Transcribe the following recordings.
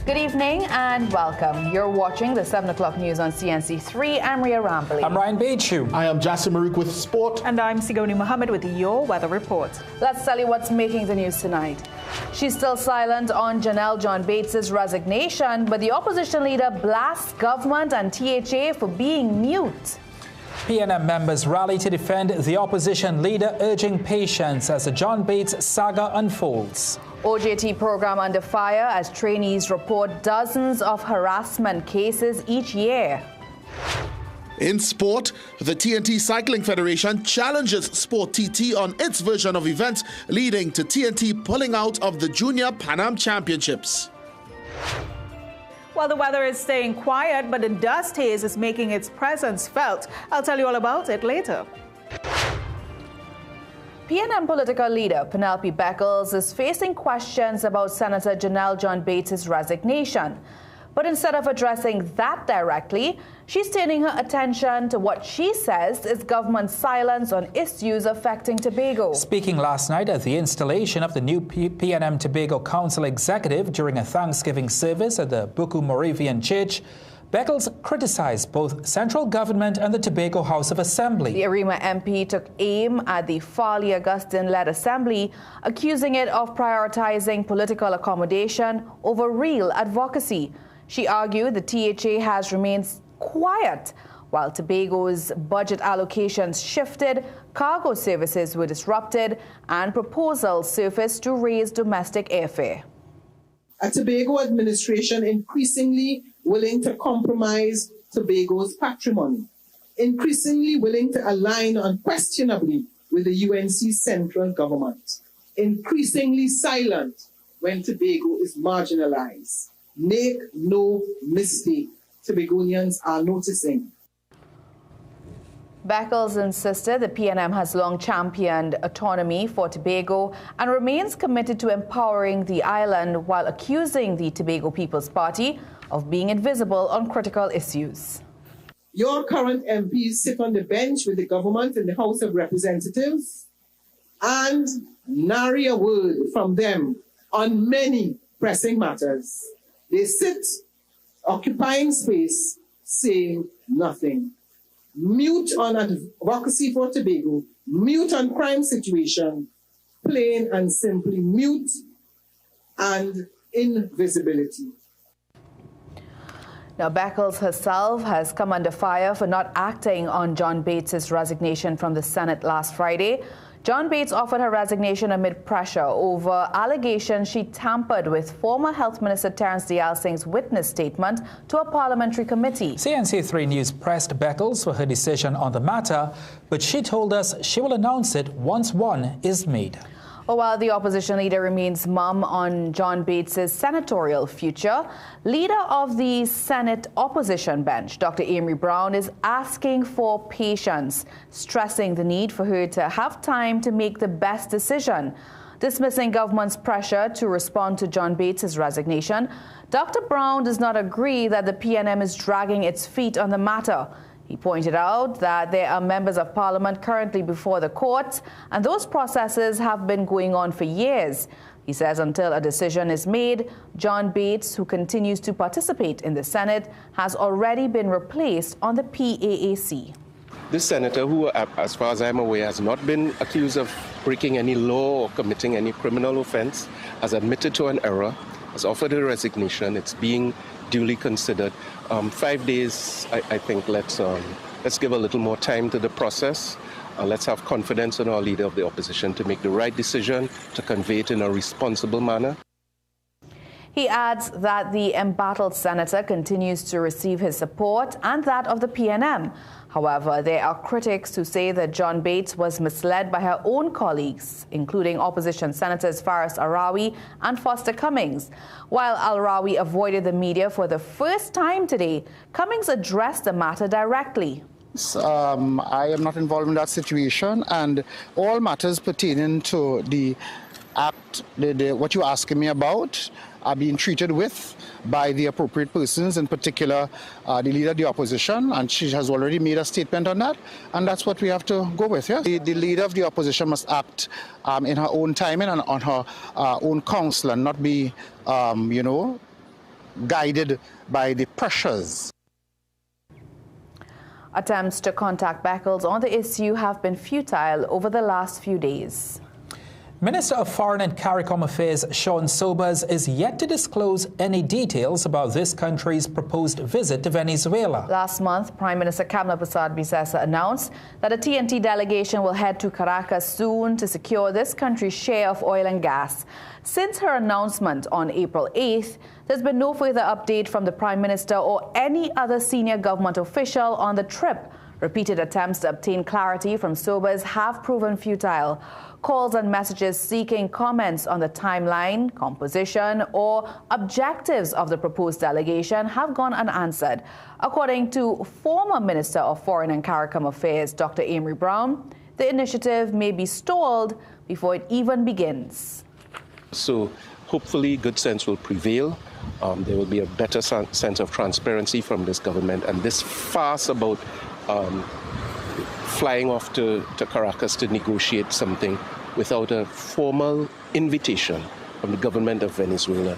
Good evening and welcome. You're watching the 7 o'clock news on CNC3. I'm Ria Rambali. I'm Ryan Beachu. I am Jassim Maruk with sport. And I'm Sigoni Mohammed with your weather report. Let's tell you what's making the news tonight. She's still silent on Janelle John Bates's resignation, but the opposition leader blasts government and THA for being mute. PNM members rally to defend the opposition leader, urging patience as the John Bates saga unfolds. OJT program under fire as trainees report dozens of harassment cases each year. In sport, the TNT Cycling Federation challenges Sport TT on its version of events, leading to TNT pulling out of the Junior Pan Am Championships. Well, the weather is staying quiet, but the dust haze is making its presence felt. I'll tell you all about it later. PNM political leader Penelope Beckles is facing questions about Senator Janelle John Bates's resignation. But instead of addressing that directly, she's turning her attention to what she says is government silence on issues affecting Tobago. Speaking last night at the installation of the new PNM Tobago Council executive during a Thanksgiving service at the Buku Moravian Church, Beckles criticized both central government and the Tobago House of Assembly. The Arima MP took aim at the Farley Augustine-led assembly, accusing it of prioritizing political accommodation over real advocacy. She argued the THA has remained quiet while Tobago's budget allocations shifted, cargo services were disrupted, and proposals surfaced to raise domestic airfare. A Tobago administration increasingly willing to compromise Tobago's patrimony, increasingly willing to align unquestionably with the UNC central government, increasingly silent when Tobago is marginalized. Make no mistake, Tobagonians are noticing. Beckles insisted the PNM has long championed autonomy for Tobago and remains committed to empowering the island while accusing the Tobago People's Party of being invisible on critical issues. Your current MPs sit on the bench with the government in the House of Representatives and nary a word from them on many pressing matters. They sit occupying space, saying nothing. Mute on advocacy for Tobago, mute on crime situation, plain and simply mute and invisibility. Now, Beckles herself has come under fire for not acting on John Bates's resignation from the Senate last Friday. John Bates offered her resignation amid pressure over allegations she tampered with former Health Minister Terence Dial Singh's witness statement to a parliamentary committee. CNC3 News pressed Beckles for her decision on the matter, but she told us she will announce it once one is made. While the opposition leader remains mum on John Bates's senatorial future, leader of the Senate opposition bench, Dr. Amory Brown, is asking for patience, stressing the need for her to have time to make the best decision. Dismissing government's pressure to respond to John Bates's resignation, Dr. Brown does not agree that the PNM is dragging its feet on the matter. He pointed out that there are members of parliament currently before the courts, and those processes have been going on for years. He says until a decision is made, John Bates, who continues to participate in the Senate, has already been replaced on the PAAC. This senator, who, as far as I'm aware, has not been accused of breaking any law or committing any criminal offense, has admitted to an error, has offered a resignation. It's being duly considered. 5 days, I think, let's give a little more time to the process. Let's have confidence in our leader of the opposition to make the right decision, to convey it in a responsible manner. He adds that the embattled senator continues to receive his support and that of the PNM. However, there are critics who say that John Bates was misled by her own colleagues, including opposition senators Faris Arawi and Foster Cummings. While Arawi avoided the media for the first time today, Cummings addressed the matter directly. I am not involved in that situation, and all matters pertaining to the act, what you're asking me about, are being treated with by the appropriate persons, in particular the leader of the opposition, and she has already made a statement on that, and that's what we have to go with. Yeah? The leader of the opposition must act in her own timing and on her own counsel, and not be, guided by the pressures. Attempts to contact Beckles on the issue have been futile over the last few days. Minister of Foreign and CARICOM Affairs Sean Sobers is yet to disclose any details about this country's proposed visit to Venezuela. Last month, Prime Minister Kamla Persad-Bissessar announced that a TNT delegation will head to Caracas soon to secure this country's share of oil and gas. Since her announcement on April 8th, there's been no further update from the Prime Minister or any other senior government official on the trip. Repeated attempts to obtain clarity from Sobers have proven futile. Calls and messages seeking comments on the timeline, composition, or objectives of the proposed delegation have gone unanswered. According to former Minister of Foreign and CARICOM Affairs, Dr. Amory Brown, the initiative may be stalled before it even begins. So hopefully good sense will prevail. There will be a better sense of transparency from this government, and this farce about flying off to Caracas to negotiate something without a formal invitation from the government of Venezuela,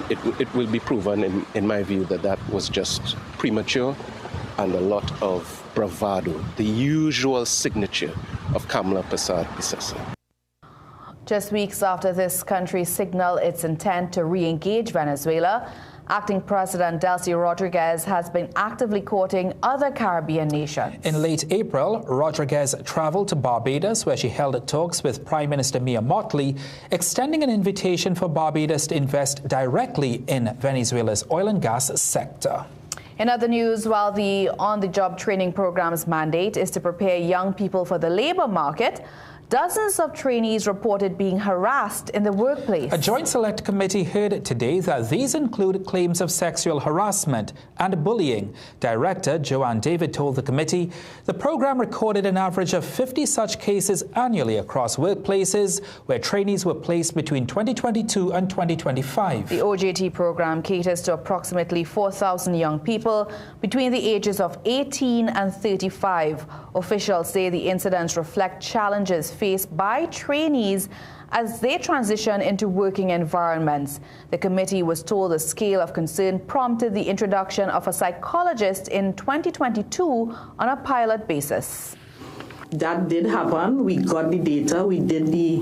it will be proven, in my view, that was just premature and a lot of bravado, the usual signature of Kamla Persad-Bissessar. Just weeks after this country signaled its intent to re-engage Venezuela, Acting President Delcy Rodriguez has been actively courting other Caribbean nations. In late April, Rodriguez traveled to Barbados, where she held talks with Prime Minister Mia Mottley, extending an invitation for Barbados to invest directly in Venezuela's oil and gas sector. In other news, while the on-the-job training program's mandate is to prepare young people for the labor market, dozens of trainees reported being harassed in the workplace. A joint select committee heard today that these include claims of sexual harassment and bullying. Director Joanne David told the committee the program recorded an average of 50 such cases annually across workplaces where trainees were placed between 2022 and 2025. The OJT program caters to approximately 4,000 young people between the ages of 18 and 35. Officials say the incidents reflect challenges faced by trainees as they transition into working environments. The committee was told the scale of concern prompted the introduction of a psychologist in 2022 on a pilot basis. That did happen. We got the data. We did the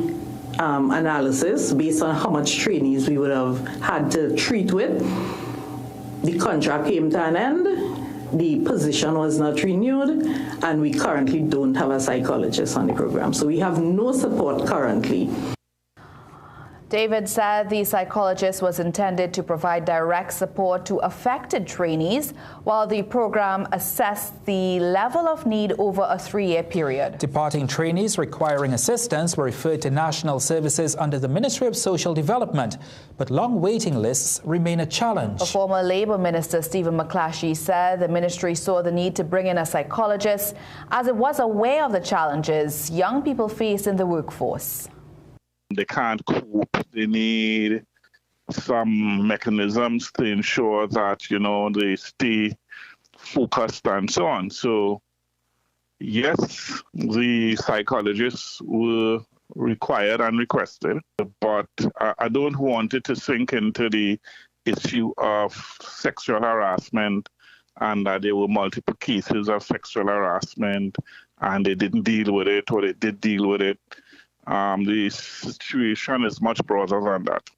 analysis based on how much trainees we would have had to treat with. The contract came to an end. The position was not renewed, and we currently don't have a psychologist on the program. So we have no support currently. David said the psychologist was intended to provide direct support to affected trainees, while the program assessed the level of need over a 3-year period. Departing trainees requiring assistance were referred to national services under the Ministry of Social Development, but long waiting lists remain a challenge. A former Labour Minister, Stephen McClashy, said the ministry saw the need to bring in a psychologist as it was aware of the challenges young people face in the workforce. They can't cope. They need some mechanisms to ensure that, they stay focused and so on. So, yes, the psychologists were required and requested, but I don't want it to sink into the issue of sexual harassment and that there were multiple cases of sexual harassment and they didn't deal with it or they did deal with it. The situation is much broader than that.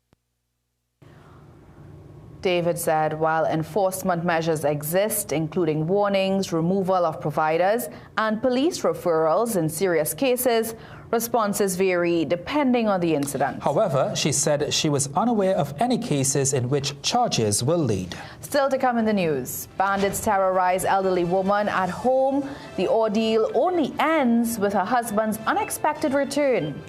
David said while enforcement measures exist, including warnings, removal of providers, and police referrals in serious cases, responses vary depending on the incident. However, she said she was unaware of any cases in which charges will lead. Still to come in the news, bandits terrorize elderly woman at home. The ordeal only ends with her husband's unexpected return.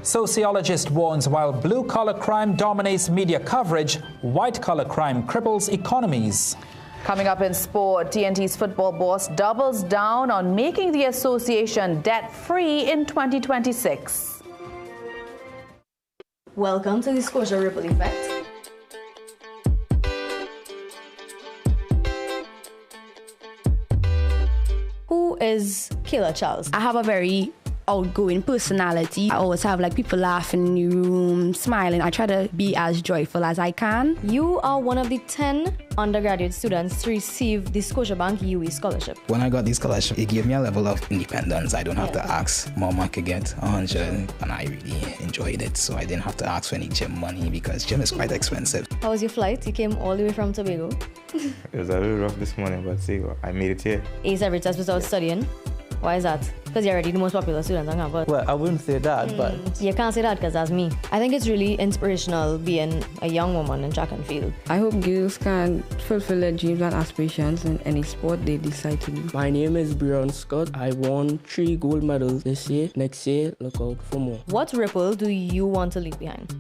Sociologist warns while blue-collar crime dominates media coverage, white-collar crime cripples economies. Coming up in sport, TNT's football boss doubles down on making the association debt-free in 2026. Welcome to Disclosure Ripple Effect. Who is Kayla Charles? I have a very outgoing personality. I always have like people laughing in the room, smiling. I try to be as joyful as I can. You are one of the 10 undergraduate students to receive the Scotiabank UE scholarship. When I got this scholarship, it gave me a level of independence. I don't have to ask. Mom, I could get 100, and I really enjoyed it. So I didn't have to ask for any gym money because gym is quite expensive. How was your flight? You came all the way from Tobago. It was a little rough this morning, but see, I made it here. Ace every test without studying. Why is that? Because you're already the most popular student on campus. Well, I wouldn't say that, but... You can't say that because that's me. I think it's really inspirational being a young woman in track and field. I hope girls can fulfill their dreams and aspirations in any sport they decide to do. My name is Brian Scott. I won 3 gold medals this year. Next year, look out for more. What ripple do you want to leave behind?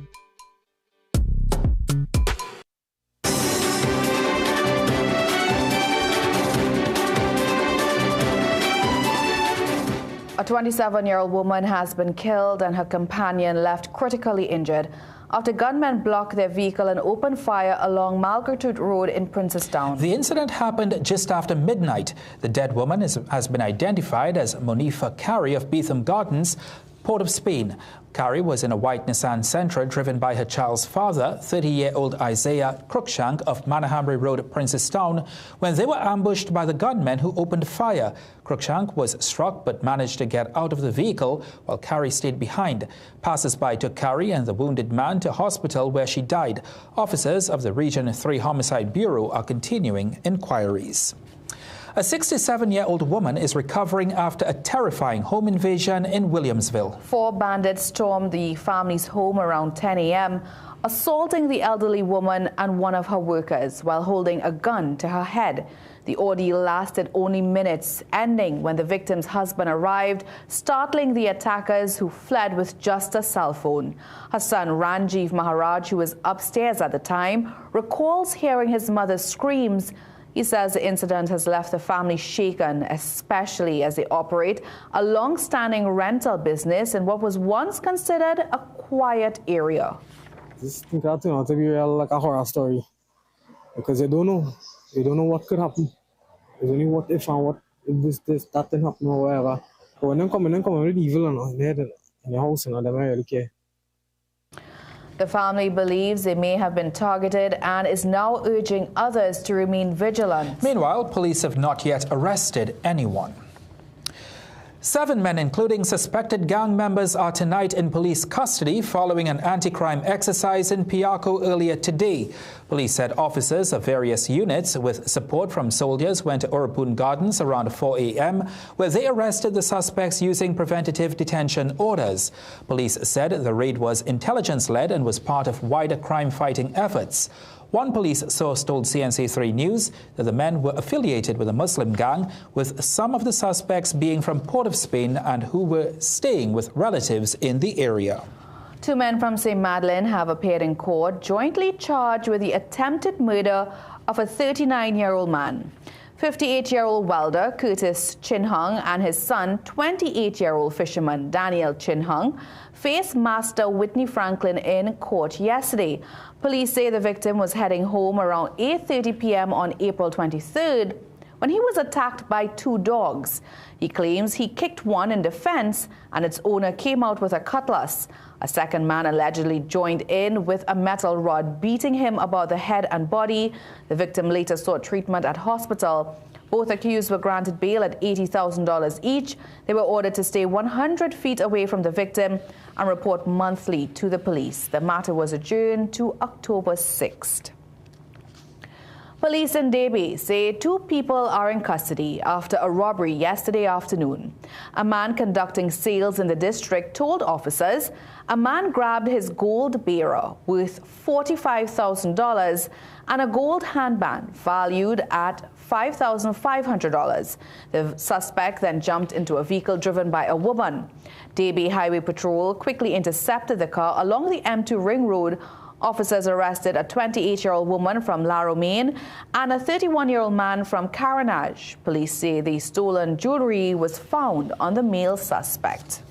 A 27-year-old woman has been killed and her companion left critically injured after gunmen blocked their vehicle and opened fire along Malgratude Road in Princestown. The incident happened just after midnight. The dead woman has been identified as Monifa Carey of Beetham Gardens, Port of Spain. Carey was in a white Nissan Sentra driven by her child's father, 30-year-old Isaiah Cruikshank of Manahambry Road, Princestown, when they were ambushed by the gunmen who opened fire. Cruikshank was struck but managed to get out of the vehicle while Carey stayed behind. Passers-by took Carey and the wounded man to hospital where she died. Officers of the Region 3 Homicide Bureau are continuing inquiries. A 67-year-old woman is recovering after a terrifying home invasion in Williamsville. 4 bandits stormed the family's home around 10 a.m., assaulting the elderly woman and one of her workers while holding a gun to her head. The ordeal lasted only minutes, ending when the victim's husband arrived, startling the attackers who fled with just a cell phone. Her son, Ranjiv Maharaj, who was upstairs at the time, recalls hearing his mother's screams. He says the incident has left the family shaken, especially as they operate a long-standing rental business in what was once considered a quiet area. This thing turned out to be real like a horror story because they don't know what could happen. There's only what if and what if that didn't happen or whatever. But when they come with evil in your house and they don't really care. The family believes they may have been targeted and is now urging others to remain vigilant. Meanwhile, police have not yet arrested anyone. 7 men, including suspected gang members, are tonight in police custody following an anti-crime exercise in Piarco earlier today. Police said officers of various units with support from soldiers went to Urapun Gardens around 4 a.m. where they arrested the suspects using preventative detention orders. Police said the raid was intelligence-led and was part of wider crime-fighting efforts. One police source told CNC3 News that the men were affiliated with a Muslim gang, with some of the suspects being from Port of Spain and who were staying with relatives in the area. 2 men from St. Madeleine have appeared in court, jointly charged with the attempted murder of a 39-year-old man. 58-year-old welder Curtis Chinhung and his son, 28-year-old fisherman Daniel Chinhung, faced Master Whitney Franklin in court yesterday. Police say the victim was heading home around 8:30 p.m. on April 23rd when he was attacked by 2 dogs. He claims he kicked one in defense and its owner came out with a cutlass. A second man allegedly joined in with a metal rod, beating him about the head and body. The victim later sought treatment at hospital. Both accused were granted bail at $80,000 each. They were ordered to stay 100 feet away from the victim and report monthly to the police. The matter was adjourned to October 6th. Police in Derby say 2 people are in custody after a robbery yesterday afternoon. A man conducting sales in the district told officers a man grabbed his gold bearer worth $45,000 and a gold handband valued at $5,500. The suspect then jumped into a vehicle driven by a woman. Derby Highway Patrol quickly intercepted the car along the M2 Ring Road. Officers arrested a 28-year-old woman from La Romaine and a 31-year-old man from Carenage. Police say the stolen jewelry was found on the male suspect.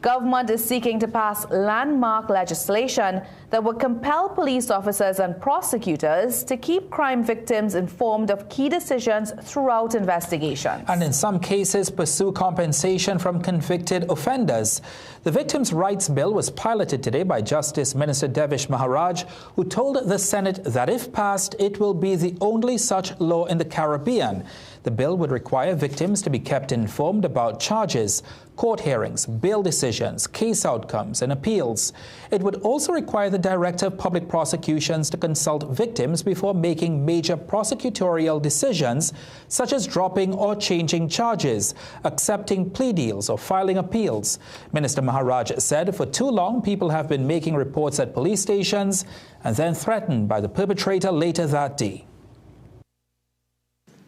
Government is seeking to pass landmark legislation that would compel police officers and prosecutors to keep crime victims informed of key decisions throughout investigations. And in some cases, pursue compensation from convicted offenders. The Victims' Rights Bill was piloted today by Justice Minister Devish Maharaj, who told the Senate that if passed, it will be the only such law in the Caribbean. The bill would require victims to be kept informed about charges, court hearings, bail decisions, case outcomes, and appeals. It would also require the Director of Public Prosecutions to consult victims before making major prosecutorial decisions, such as dropping or changing charges, accepting plea deals, or filing appeals. Minister Maharaj said for too long, people have been making reports at police stations and then threatened by the perpetrator later that day.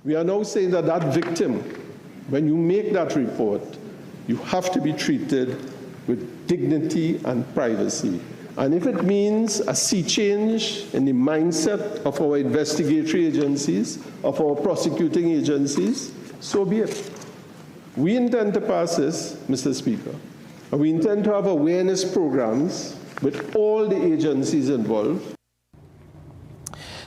We are now saying that that victim, when you make that report, you have to be treated with dignity and privacy. And if it means a sea change in the mindset of our investigatory agencies, of our prosecuting agencies, so be it. We intend to pass this, Mr. Speaker, and we intend to have awareness programs with all the agencies involved.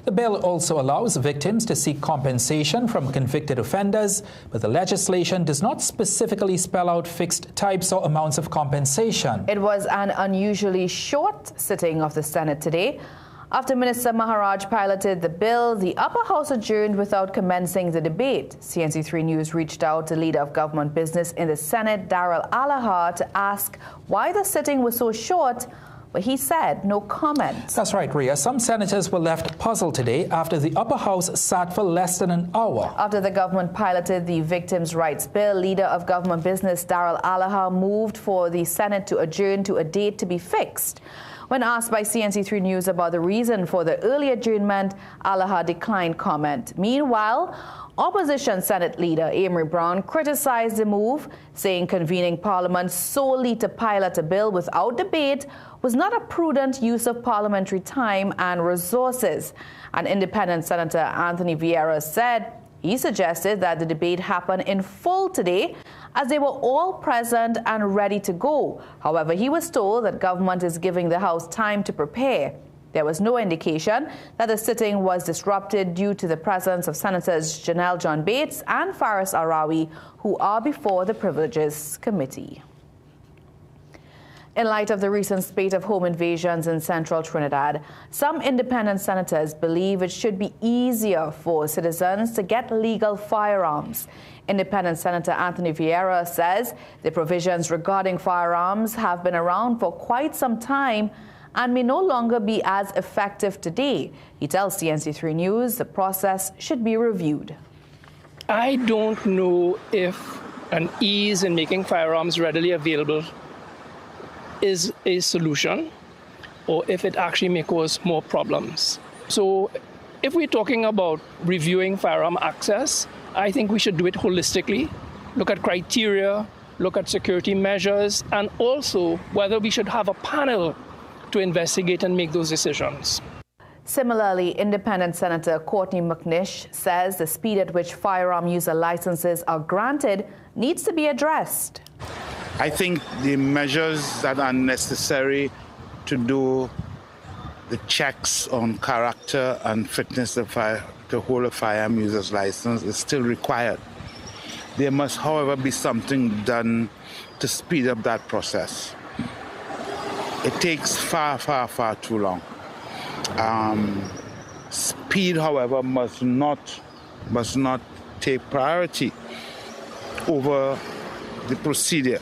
The bill also allows victims to seek compensation from convicted offenders, but the legislation does not specifically spell out fixed types or amounts of compensation. It was an unusually short sitting of the Senate today. After Minister Maharaj piloted the bill, the upper house adjourned without commencing the debate. CNC3 News reached out to Leader of Government Business in the Senate, Daryl Alahar, to ask why the sitting was so short, but he said no comment. That's right, Rhea. Some senators were left puzzled today after the upper house sat for less than an hour. After the government piloted the Victims' Rights Bill, Leader of Government Business Daryl Alahar moved for the Senate to adjourn to a date to be fixed. When asked by CNC3 News about the reason for the early adjournment, Alahar declined comment. Meanwhile, Opposition Senate Leader Amory Brown criticized the move, saying convening Parliament solely to pilot a bill without debate was not a prudent use of parliamentary time and resources. And Independent Senator Anthony Vieira said he suggested that the debate happen in full today, as they were all present and ready to go. However, he was told that government is giving the House time to prepare. There was no indication that the sitting was disrupted due to the presence of Senators Janelle John Bates and Faris Arawi, who are before the Privileges Committee. In light of the recent spate of home invasions in central Trinidad, some independent senators believe it should be easier for citizens to get legal firearms. Independent Senator Anthony Vieira says the provisions regarding firearms have been around for quite some time and may no longer be as effective today. He tells CNC3 News the process should be reviewed. I don't know if an ease in making firearms readily available is a solution or if it actually may cause more problems. So if we're talking about reviewing firearm access, I think we should do it holistically, look at criteria, look at security measures, and also whether we should have a panel to investigate and make those decisions. Similarly, Independent Senator Courtney McNish says the speed at which firearm user licenses are granted needs to be addressed. I think the measures that are necessary to do the checks on character and fitness to hold a firearm user's license is still required. There must, however, be something done to speed up that process. It takes far, far, far too long. Speed, however, must not take priority over the procedure.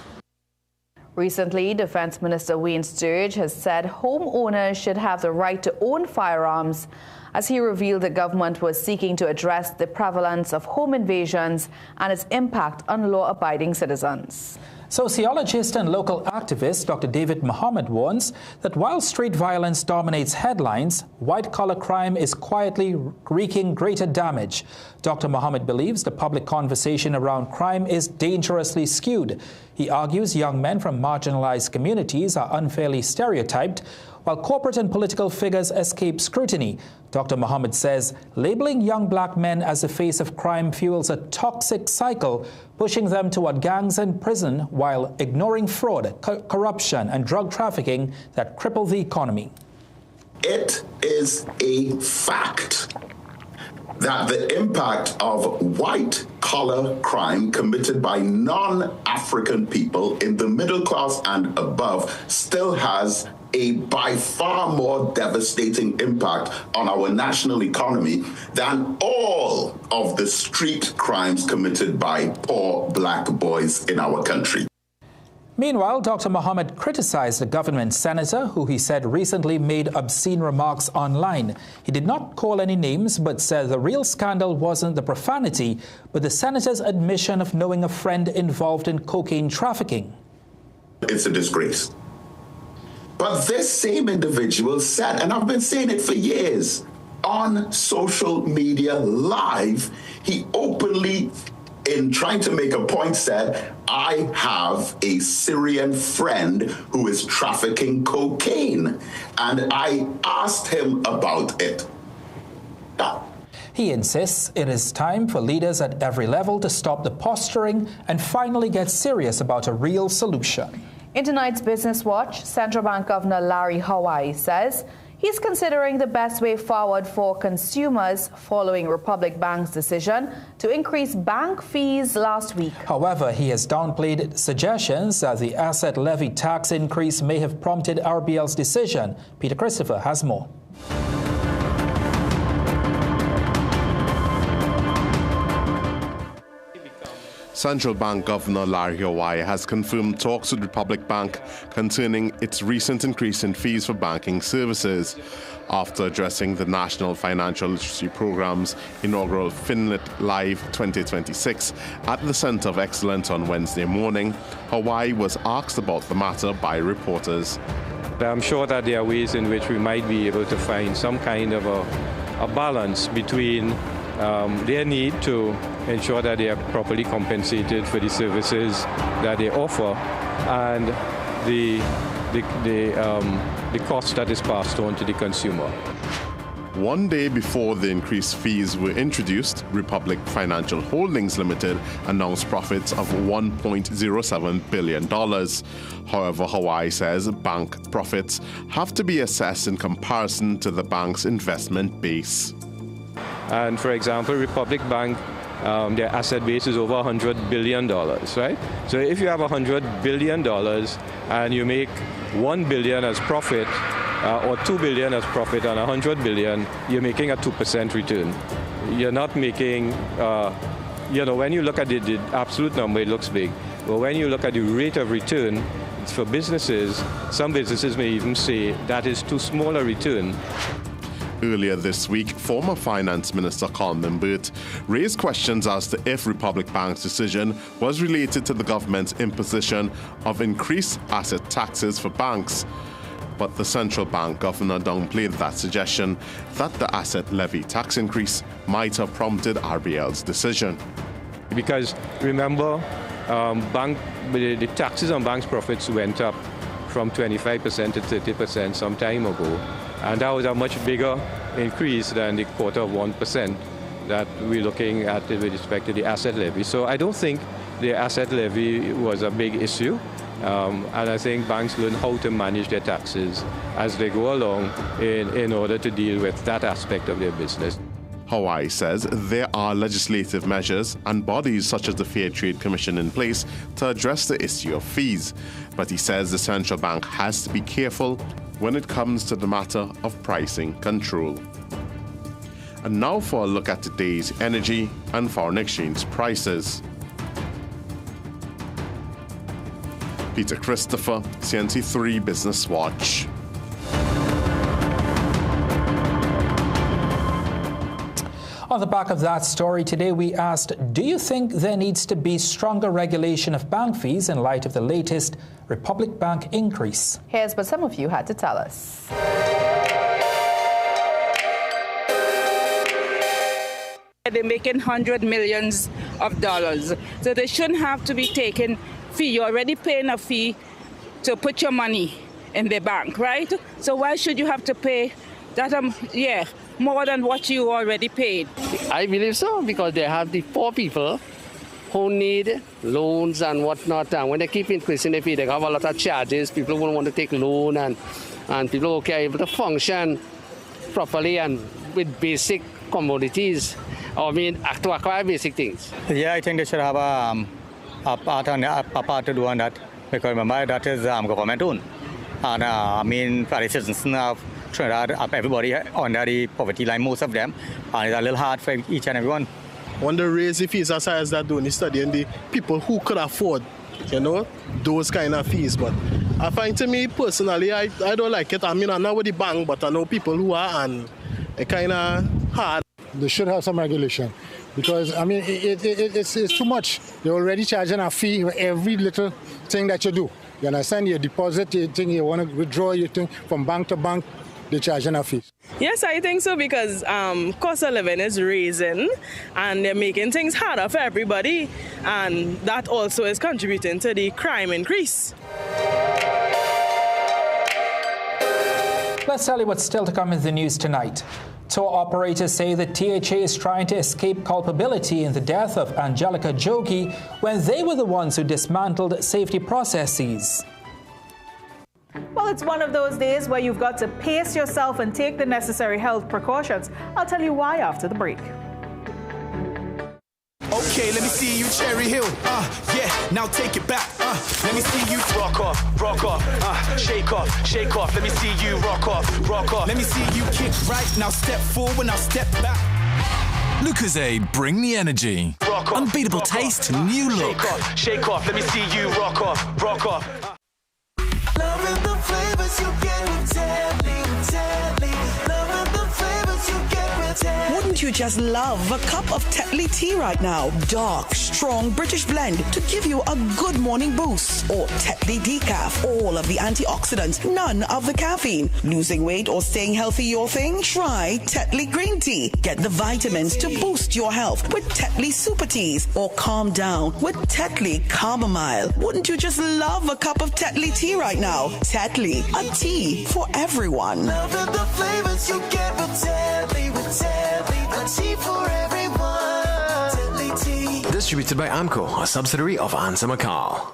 Recently, Defense Minister Wayne Sturge has said homeowners should have the right to own firearms, as he revealed the government was seeking to address the prevalence of home invasions and its impact on law-abiding citizens. Sociologist and local activist Dr. David Muhammad warns that while street violence dominates headlines, white-collar crime is quietly wreaking greater damage. Dr. Muhammad believes the public conversation around crime is dangerously skewed. He argues young men from marginalized communities are unfairly stereotyped, While corporate and political figures escape scrutiny, Dr. Mohammed says labeling young black men as the face of crime fuels a toxic cycle, pushing them toward gangs and prison while ignoring fraud, corruption and drug trafficking that cripple the economy. It is a fact that the impact of white-collar crime committed by non-African people in the middle class and above still has a by far more devastating impact on our national economy than all of the street crimes committed by poor black boys in our country. Meanwhile, Dr. Mohammed criticized a government senator who he said recently made obscene remarks online. He did not call any names, but said the real scandal wasn't the profanity, but the senator's admission of knowing a friend involved in cocaine trafficking. It's a disgrace. But this same individual said, and I've been saying it for years, on social media live, he openly, in trying to make a point, said, I have a Syrian friend who is trafficking cocaine. And I asked him about it. He insists it is time for leaders at every level to stop the posturing and finally get serious about a real solution. In tonight's Business Watch, Central Bank Governor Larry Hawaii says he's considering the best way forward for consumers following Republic Bank's decision to increase bank fees last week. However, he has downplayed suggestions that the asset levy tax increase may have prompted RBL's decision. Peter Christopher has more. Central Bank Governor Larry Hawaii has confirmed talks with Republic Bank concerning its recent increase in fees for banking services. After addressing the National Financial Literacy Program's inaugural FinLit Live 2026 at the Center of Excellence on Wednesday morning, Hawaii was asked about the matter by reporters. I'm sure that there are ways in which we might be able to find some kind of a balance between their need to ensure that they are properly compensated for the services that they offer and the cost that is passed on to the consumer. One day before the increased fees were introduced, Republic Financial Holdings Limited announced profits of $1.07 billion. However, Hawaii says bank profits have to be assessed in comparison to the bank's investment base. And for example, Republic Bank, their asset base is over $100 billion, right? So if you have $100 billion and you make $1 billion as profit or $2 billion as profit on $100 billion, you're making a 2% return. You're not making, when you look at the absolute number, it looks big. But when you look at the rate of return for businesses, some businesses may even say that is too small a return. Earlier this week, former Finance Minister Colman Burt raised questions as to if Republic Bank's decision was related to the government's imposition of increased asset taxes for banks. But the central bank governor downplayed that suggestion that the asset levy tax increase might have prompted RBL's decision. Because remember, the taxes on banks' profits went up from 25% to 30% some time ago. And that was a much bigger increase than the 1/4% that we're looking at with respect to the asset levy. So I don't think the asset levy was a big issue. And I think banks learn how to manage their taxes as they go along in order to deal with that aspect of their business. Hawaii says there are legislative measures and bodies such as the Fair Trade Commission in place to address the issue of fees. But he says the central bank has to be careful when it comes to the matter of pricing control. And now for a look at today's energy and foreign exchange prices. Peter Christopher, CNC3 Business Watch. On the back of that story today, we asked, do you think there needs to be stronger regulation of bank fees in light of the latest Republic Bank increase? Here's what some of you had to tell us. They're making $100 million, so they shouldn't have to be taking fee. You're already paying a fee to put your money in the bank, right? So why should you have to pay that, more than what you already paid? I believe so, because they have the poor people who need loans and whatnot, and when they keep increasing the fee, they have a lot of charges. People won't want to take loan, and people who are able to function properly and with basic commodities, to acquire basic things. Yeah, I think they should have a part to do on that, because remember that is government owned, and for the citizens of Trinidad, everybody under the poverty line, most of them, and it's a little hard for each and everyone. When they raise the fees as high as that, doing studying the people who could afford, those kind of fees. But I find, to me personally, I don't like it. I'm not with the bank, but I know people who are, and it kind of hard. They should have some regulation, because it's too much. They're already charging a fee for every little thing that you do. You understand? You deposit, you think you want to withdraw, you think from bank to bank, they're charging a fee. Yes, I think so, because cost of living is rising and they're making things harder for everybody, and that also is contributing to the crime increase. Let's tell you what's still to come in the news tonight. Tour operators say the THA is trying to escape culpability in the death of Angelica Jogi when they were the ones who dismantled safety processes. Well, it's one of those days where you've got to pace yourself and take the necessary health precautions. I'll tell you why after the break. Okay, let me see you, Cherry Hill. Yeah, now take it back. Let me see you rock off, shake off. Let me see you rock off. Let me see you kick right. Now step forward, now step back. Lucozade, bring the energy. Unbeatable taste, new look. Shake off. Let me see you rock off. Loving the flavors you get with Tetley. Loving the flavors you get with Tetley. Wouldn't you just love a cup of Tetley tea right now? Dark, strong British blend to give you a good morning boost. Or Tetley decaf, all of the antioxidants, none of the caffeine. Losing weight or staying healthy your thing? Try Tetley green tea. Get the vitamins to boost your health with Tetley super teas. Or calm down with Tetley chamomile. Wouldn't you just love a cup of Tetley tea right now? Tetley, a tea for everyone. Loving the flavors you get with Tetley, a tea for everyone. Tetley tea. Distributed by AMCO, a subsidiary of Ansa McCall.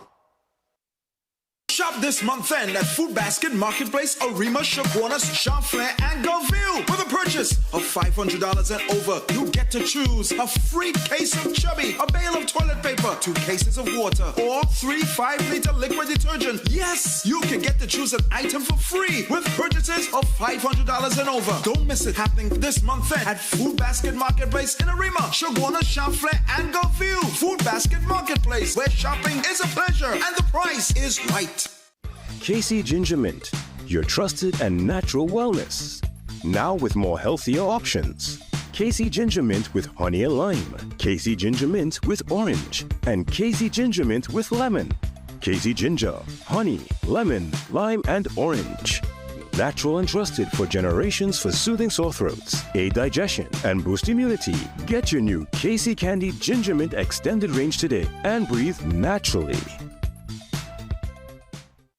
Shop this month end at Food Basket, Marketplace, Arima, Chaguanas, Champlain, and Goville. With a purchase of $500 and over, you get to choose a free case of Chubby, a bale of toilet paper, 2 cases of water, or 3 5-liter liquid detergent. Yes, you can get to choose an item for free with purchases of $500 and over. Don't miss it, happening this month end at Food Basket Marketplace in Arima, Chaguanas, Champlain, and Goville. Food Basket Marketplace, where shopping is a pleasure and the price is right. KC Ginger Mint, your trusted and natural wellness. Now with more healthier options. KC Ginger Mint with honey and lime, KC Ginger Mint with orange, and KC Ginger Mint with lemon. KC Ginger, honey, lemon, lime, and orange. Natural and trusted for generations for soothing sore throats, aid digestion, and boost immunity. Get your new KC Candy Ginger Mint Extended Range today and breathe naturally.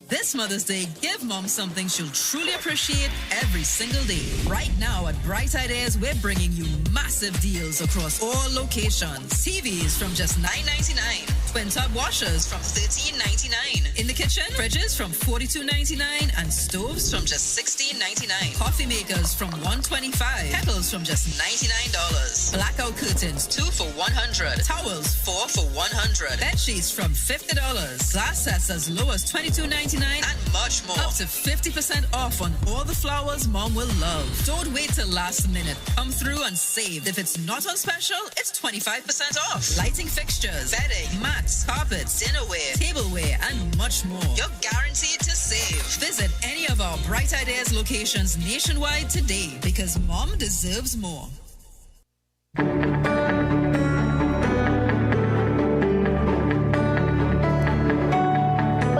This Mother's Day, give Mom something she'll truly appreciate every single day. Right now at Bright Ideas, we're bringing you massive deals across all locations. TVs from just $9.99. Twin-tub washers from $13.99. In the kitchen, fridges from $42.99 and stoves from just $16.99. Coffee makers from $125. Kettles from just $99. Blackout curtains 2 for $100. Towels 4 for $100. Bed sheets from $50. Glass sets as low as $22.99 and much more. Up to 50% off on all the flowers Mom will love. Don't wait till last minute. Come through and save. If it's not on special, it's 25% off. Lighting fixtures, bedding, mats, carpets, dinnerware, tableware, and much more. You're guaranteed to save. Visit any of our Bright Ideas locations nationwide today, because Mom deserves more.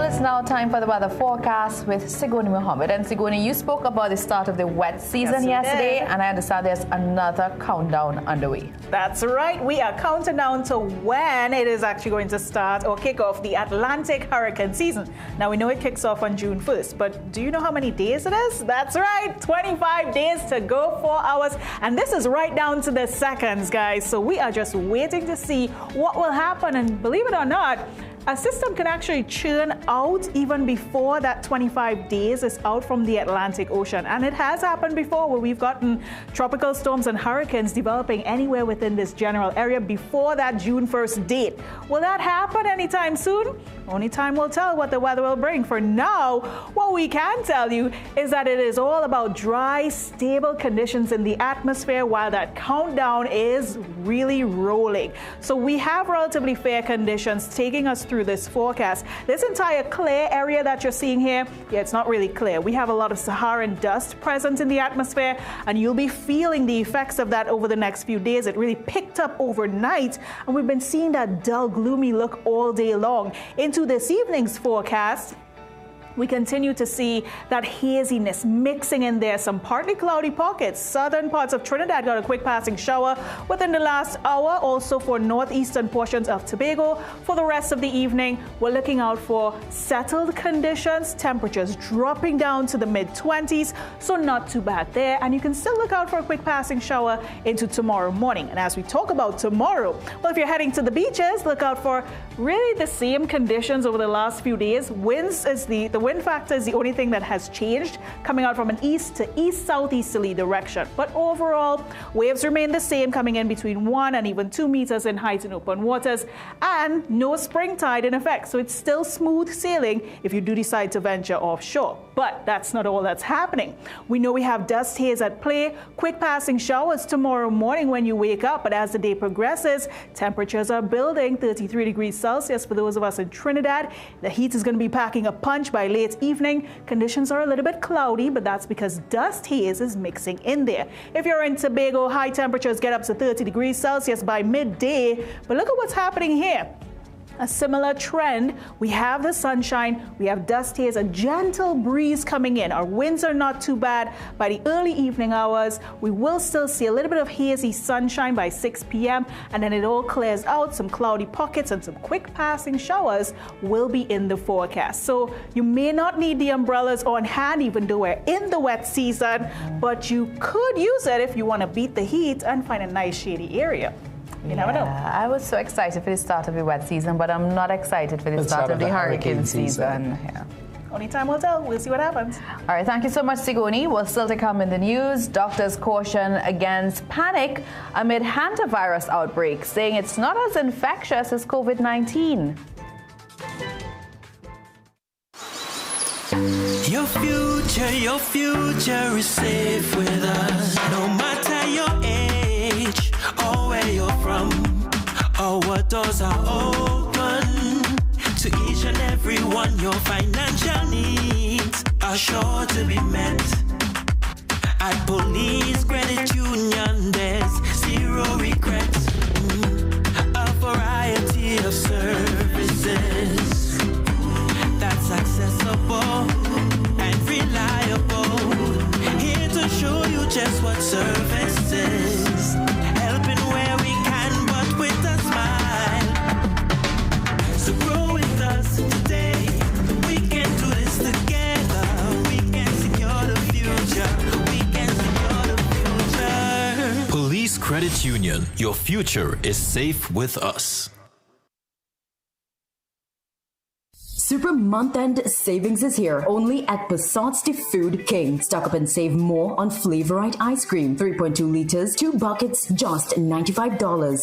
It's now now time for the weather forecast with Sigoni Mohammed. And Sigoni, you spoke about the start of the wet season yesterday, and I understand there's another countdown underway. That's right. We are counting down to when it is actually going to start or kick off the Atlantic hurricane season. Now, we know it kicks off on June 1st, but do you know how many days it is? That's right, 25 days to go, 4 hours. And this is right down to the seconds, guys. So we are just waiting to see what will happen. And believe it or not, a system can actually churn out even before that 25 days is out from the Atlantic Ocean. And it has happened before where we've gotten tropical storms and hurricanes developing anywhere within this general area before that June 1st date. Will that happen anytime soon? Only time will tell what the weather will bring. For now, what we can tell you is that it is all about dry, stable conditions in the atmosphere while that countdown is really rolling. So we have relatively fair conditions taking us through this forecast. This entire clear area that you're seeing here, it's not really clear. We have a lot of Saharan dust present in the atmosphere, and you'll be feeling the effects of that over the next few days. It really picked up overnight, and we've been seeing that dull, gloomy look all day long. Into this evening's forecast, we continue to see that haziness mixing in there, some partly cloudy pockets. Southern parts of Trinidad got a quick passing shower within the last hour, also for northeastern portions of Tobago. For the rest of the evening, we're looking out for settled conditions, temperatures dropping down to the mid-20s, so not too bad there. And you can still look out for a quick passing shower into tomorrow morning. And as we talk about tomorrow, well, if you're heading to the beaches, look out for really the same conditions over the last few days. Winds is the wind factor is the only thing that has changed, coming out from an east to east-southeasterly direction. But overall, waves remain the same, coming in between 1 and even 2 meters in height in open waters, and no spring tide in effect. So it's still smooth sailing if you do decide to venture offshore. But that's not all that's happening. We know we have dust haze at play, quick passing showers tomorrow morning when you wake up, but as the day progresses, temperatures are building, 33 degrees Celsius for those of us in Trinidad. The heat is going to be packing a punch by late evening. Conditions are a little bit cloudy, but that's because dust haze is mixing in there. If you're in Tobago, high temperatures get up to 30 degrees Celsius by midday. But look at what's happening here. A similar trend. We have the sunshine, we have dust haze, a gentle breeze coming in. Our winds are not too bad by the early evening hours. We will still see a little bit of hazy sunshine by 6 p.m. and then it all clears out. Some cloudy pockets and some quick passing showers will be in the forecast. So you may not need the umbrellas on hand even though we're in the wet season, but you could use it if you want to beat the heat and find a nice shady area. You never know. I was so excited for the start of the wet season, but I'm not excited for the start of the hurricane season. Yeah. Only time will tell. We'll see what happens. All right, thank you so much, Sigoni. Well, still to come in the news, doctors caution against panic amid Hantavirus outbreak, saying it's not as infectious as COVID-19. Your future is safe with us. No matter your age or where you're from, or what doors are open to each and every one. Your financial needs are sure to be met. At Police Credit Union, there's zero regrets. A variety of services that's accessible and reliable. Here to show you just what service is. Helping where we can, but with a smile. So grow with us today. We can do this together. We can secure the future. We can secure the future. Police Credit Union. Your future is safe with us. Super month-end savings is here, only at Passat's The Food King. Stock up and save more on Flavorite ice cream, 3.2 liters, 2 buckets, just $95.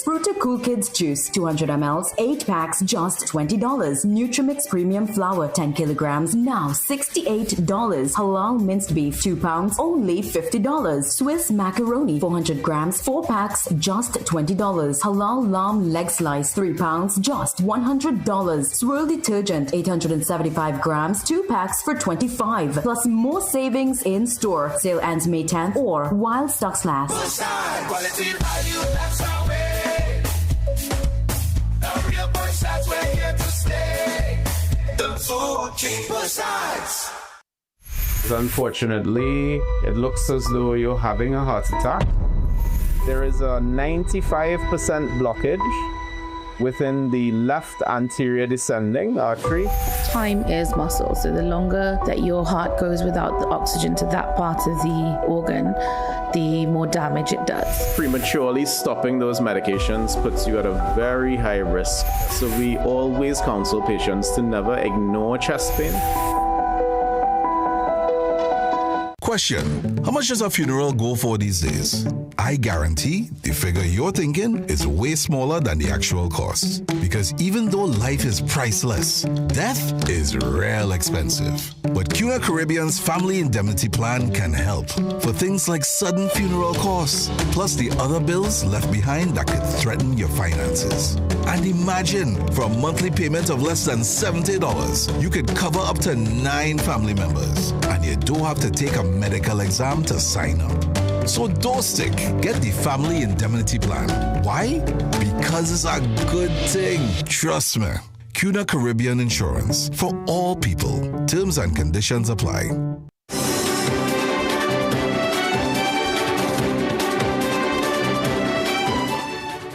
Fruta Cool Kids juice, 200 mls, 8 packs, just $20. Nutrimix premium flour, 10 kilograms, now $68. Halal minced beef, 2 pounds, only $50. Swiss macaroni, 400 grams, 4 packs, just $20. Halal lamb leg slice, 3 pounds, just $100. Swirl detergent, 875 grams, 2 packs for $25. Plus more savings in store. Sale ends May 10th or while stocks last. Quality value, that's our way. The real Bushshots, we're here to stay. The for cheaper sides. Unfortunately, it looks as though you're having a heart attack. There is a 95% blockage within the left anterior descending artery. Time is muscle, so the longer that your heart goes without the oxygen to that part of the organ, the more damage it does. Prematurely stopping those medications puts you at a very high risk. So we always counsel patients to never ignore chest pain. Question: how much does a funeral go for these days? I guarantee the figure you're thinking is way smaller than the actual cost. Because even though life is priceless, death is real expensive. But CUNA Caribbean's Family Indemnity Plan can help for things like sudden funeral costs, plus the other bills left behind that could threaten your finances. And imagine, for a monthly payment of less than $70, you could cover up to 9 family members. And you don't have to take a medical exam to sign up. So don't stick. Get the Family Indemnity Plan. Why? Because it's a good thing. Trust me. CUNA Caribbean Insurance. For all people. Terms and conditions apply.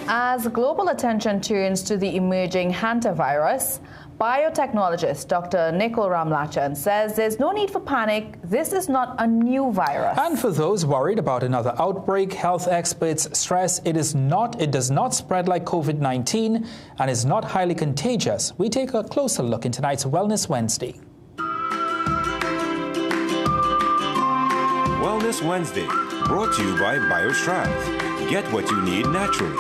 As global attention turns to the emerging Hantavirus, biotechnologist Dr. Nicole Ramlachan says there's no need for panic. This is not a new virus. And for those worried about another outbreak, health experts stress it does not spread like COVID-19 and is not highly contagious. We take a closer look in tonight's Wellness Wednesday. Wellness Wednesday, brought to you by BioStrath. Get what you need naturally.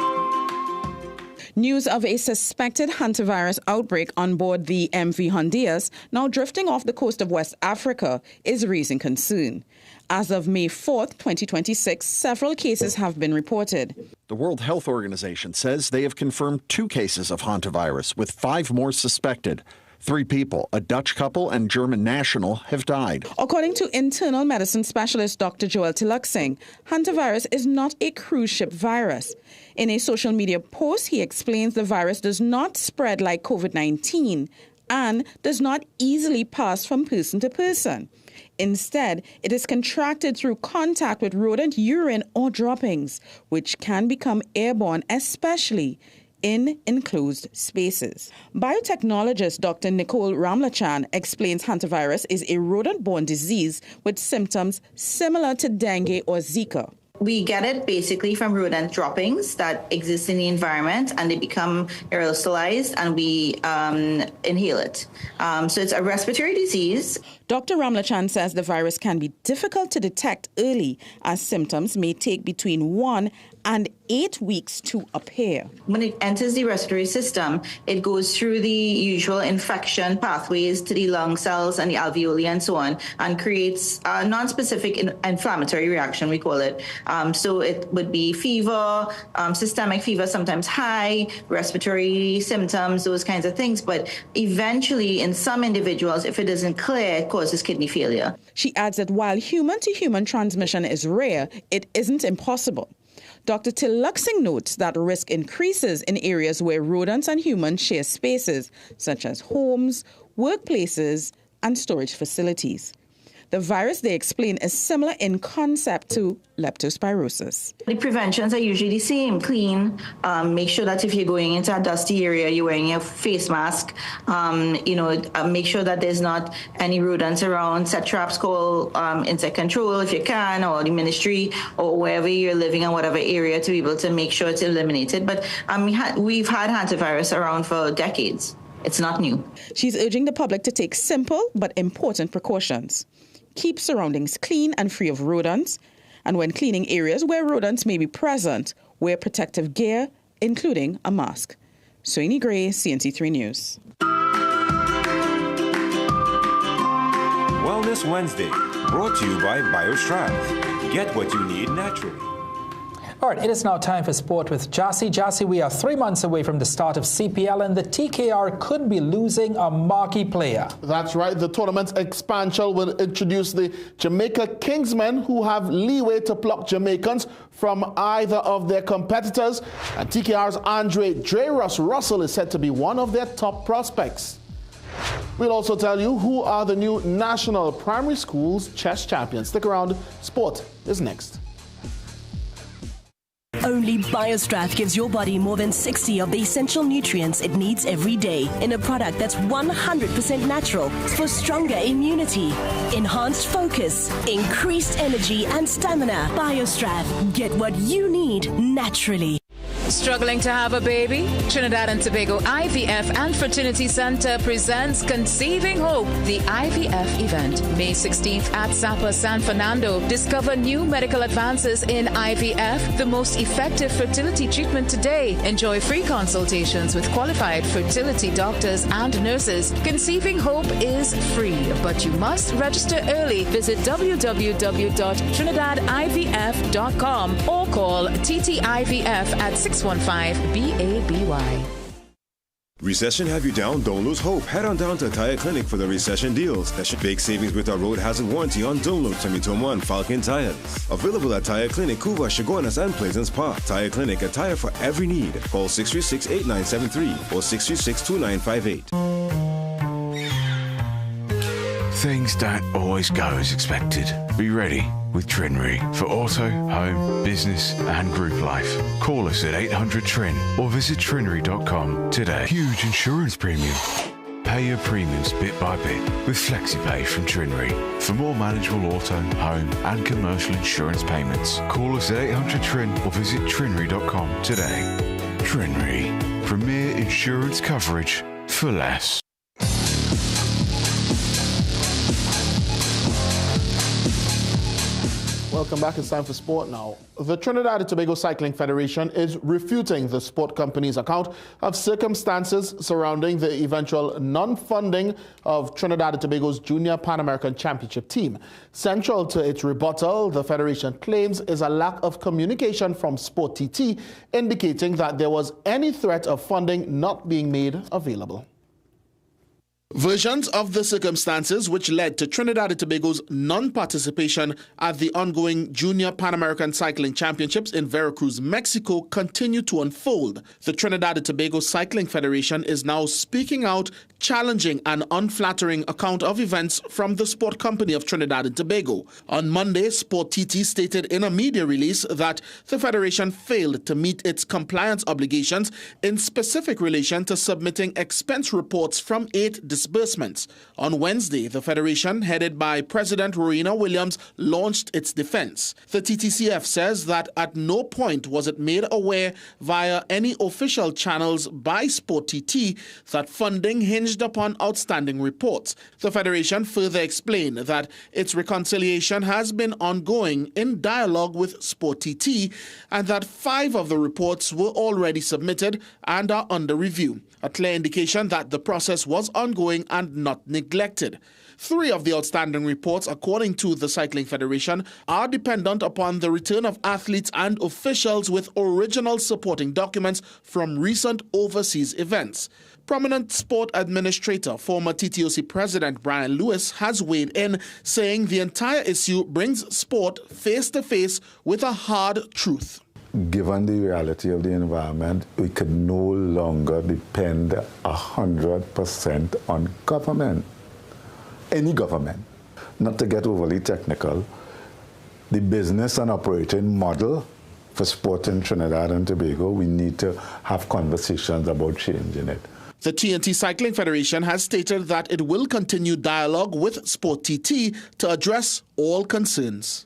News of a suspected hantavirus outbreak on board the MV Honduras, now drifting off the coast of West Africa, is raising concern. As of May 4th, 2026, several cases have been reported. The World Health Organization says they have confirmed 2 cases of hantavirus, with 5 more suspected. 3 people, a Dutch couple and German national, have died. According to internal medicine specialist Dr. Joel Tiluxing, hantavirus is not a cruise ship virus. In a social media post, he explains the virus does not spread like COVID-19 and does not easily pass from person to person. Instead, it is contracted through contact with rodent urine or droppings, which can become airborne, especially in enclosed spaces. Biotechnologist Dr. Nicole Ramlachan explains hantavirus is a rodent-borne disease with symptoms similar to dengue or Zika. We get it basically from rodent droppings that exist in the environment, and they become aerosolized, and we inhale it. So it's a respiratory disease. Dr. Ramlachan says the virus can be difficult to detect early, as symptoms may take between 1 and 8 weeks to appear. When it enters the respiratory system, it goes through the usual infection pathways to the lung cells and the alveoli and so on, and creates a non-specific inflammatory reaction, we call it. So it would be fever, systemic fever, sometimes high, respiratory symptoms, those kinds of things. But eventually, in some individuals, if it isn't clear, it causes kidney failure. She adds that while human-to-human transmission is rare, it isn't impossible. Dr. Tiluxing notes that risk increases in areas where rodents and humans share spaces, such as homes, workplaces, and storage facilities. The virus, they explain, is similar in concept to leptospirosis. The preventions are usually the same. Clean, make sure that if you're going into a dusty area, you're wearing your face mask. Make sure that there's not any rodents around. Set traps, call insect control if you can, or the ministry, or wherever you're living in whatever area, to be able to make sure it's eliminated. But we've had hantavirus around for decades. It's not new. She's urging the public to take simple but important precautions. Keep surroundings clean and free of rodents, and when cleaning areas where rodents may be present, wear protective gear, including a mask. Soini Gray, CNC3 News. Wellness Wednesday, brought to you by BioStrath. Get what you need naturally. All right, it is now time for sport with Jassy. Jassy, we are 3 months away from the start of CPL, and the TKR could be losing a marquee player. That's right. The tournament's expansion will introduce the Jamaica Kingsmen, who have leeway to pluck Jamaicans from either of their competitors. And TKR's Andre Russell is said to be one of their top prospects. We'll also tell you who are the new National Primary Schools chess champions. Stick around. Sport is next. Only BioStrath gives your body more than 60 of the essential nutrients it needs every day in a product that's 100% natural for stronger immunity, enhanced focus, increased energy and stamina. BioStrath. Get what you need naturally. Struggling to have a baby? Trinidad and Tobago IVF and Fertility Center presents Conceiving Hope, the IVF event, May 16th at Sapa, San Fernando. Discover new medical advances in IVF, the most effective fertility treatment today. Enjoy free consultations with qualified fertility doctors and nurses. Conceiving Hope is free, but you must register early. Visit www.trinidadivf.com or call TTIVF at 615-BABY. Recession have you down? Don't lose hope. Head on down to Tire Clinic for the recession deals. That should big savings with our road hazard warranty on Dunlop, Tomitoma, and Falcon tires. Available at Tire Clinic, Cuba, Chaguanas, and Pleasance Park. Tire Clinic, a tire for every need. Call 636-8973 or 636-2958. Things don't always go as expected. Be ready with Trinry for auto, home, business and group life. Call us at 800-TRIN or visit trinry.com today. Huge insurance premium. Pay your premiums bit by bit with FlexiPay from Trinry. For more manageable auto, home and commercial insurance payments, call us at 800-TRIN or visit trinry.com today. Trinry. Premier insurance coverage for less. Welcome back. It's time for sport now. The Trinidad and Tobago Cycling Federation is refuting the sport company's account of circumstances surrounding the eventual non-funding of Trinidad and Tobago's Junior Pan American Championship team. Central to its rebuttal, the federation claims, is a lack of communication from Sport TT, indicating that there was any threat of funding not being made available. Versions of the circumstances which led to Trinidad and Tobago's non-participation at the ongoing Junior Pan American Cycling Championships in Veracruz, Mexico, continue to unfold. The Trinidad and Tobago Cycling Federation is now speaking out, challenging an unflattering account of events from the sport company of Trinidad and Tobago. On Monday, Sport TT stated in a media release that the federation failed to meet its compliance obligations in specific relation to submitting expense reports from 8 disbursements. On Wednesday, the federation, headed by President Rowena Williams, launched its defense. The TTCF says that at no point was it made aware via any official channels by Sport TT that funding hinged upon outstanding reports. The federation further explained that its reconciliation has been ongoing in dialogue with Sport TT and that 5 of the reports were already submitted and are under review, a clear indication that the process was ongoing and not neglected. 3 of the outstanding reports, according to the Cycling Federation, are dependent upon the return of athletes and officials with original supporting documents from recent overseas events. Prominent sport administrator, former TTOC President Brian Lewis, has weighed in, saying the entire issue brings sport face-to-face with a hard truth. Given the reality of the environment, we could no longer depend 100% on government, any government. Not to get overly technical, the business and operating model for sport in Trinidad and Tobago, we need to have conversations about changing it. The TNT Cycling Federation has stated that it will continue dialogue with Sport TT to address all concerns.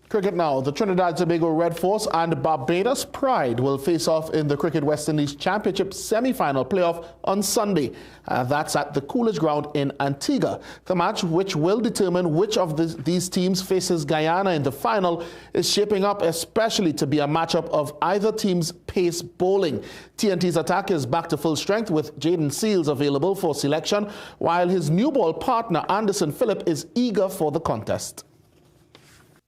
Cricket now. The Trinidad and Tobago Red Force and Barbados Pride will face off in the Cricket West Indies Championship semi-final playoff on Sunday. That's at the Coolidge Ground in Antigua. The match, which will determine which of these teams faces Guyana in the final, is shaping up especially to be a matchup of either team's pace bowling. TNT's attack is back to full strength with Jaden Seals available for selection, while his new ball partner Anderson Phillip is eager for the contest.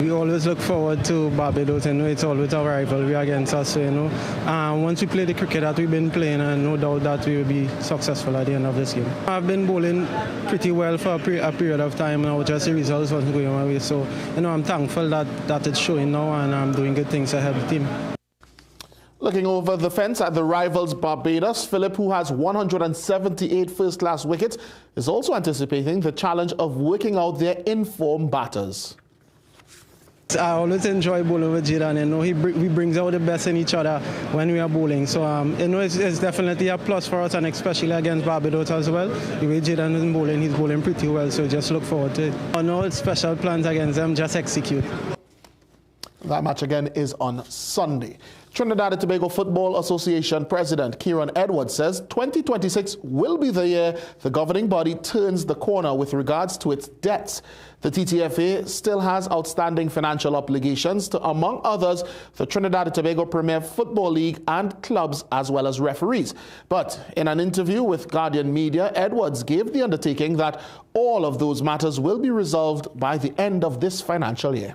We always look forward to Barbados, it's always a rivalry against us, once we play the cricket that we've been playing, no doubt that we will be successful at the end of this game. I've been bowling pretty well for a period of time now, just the results wasn't going my way, so I'm thankful that it's showing now and I'm doing good things to help the team. Looking over the fence at the rivals Barbados, Phillip, who has 178 first-class wickets, is also anticipating the challenge of working out their in-form batters. I always enjoy bowling with Jidan. He brings out the best in each other when we are bowling. So it's definitely a plus for us, and especially against Barbados as well. The way Jidan is bowling, he's bowling pretty well. So just look forward to it. No special plans against them, just execute. That match again is on Sunday. Trinidad and Tobago Football Association President Kieran Edwards says 2026 will be the year the governing body turns the corner with regards to its debts. The TTFA still has outstanding financial obligations to, among others, the Trinidad and Tobago Premier Football League and clubs as well as referees. But in an interview with Guardian Media, Edwards gave the undertaking that all of those matters will be resolved by the end of this financial year.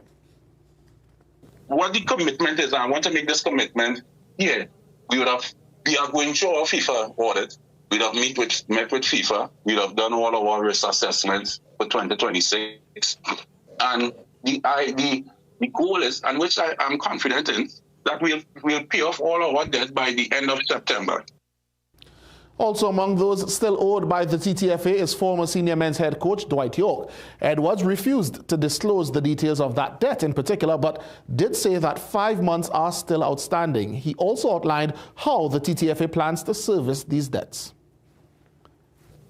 What the commitment is, I want to make this commitment here. We are going through our FIFA audit. We'd have met with FIFA. We'd have done all of our risk assessments for 2026. And the goal is, and which I'm confident in, that we'll pay off all our debt by the end of September. Also among those still owed by the TTFA is former senior men's head coach Dwight York. Edwards refused to disclose the details of that debt in particular, but did say that 5 months are still outstanding. He also outlined how the TTFA plans to service these debts.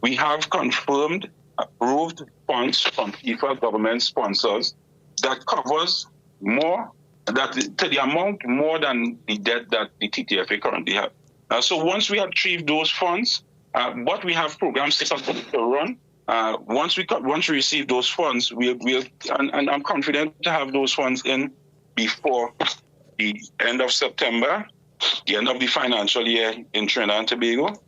We have confirmed approved funds from FIFA government sponsors that covers more, that to the amount more than the debt that the TTFA currently have. So once we have achieved those funds, what we have programs to run. Once we receive those funds, and I'm confident to have those funds in before the end of September, the end of the financial year in Trinidad and Tobago.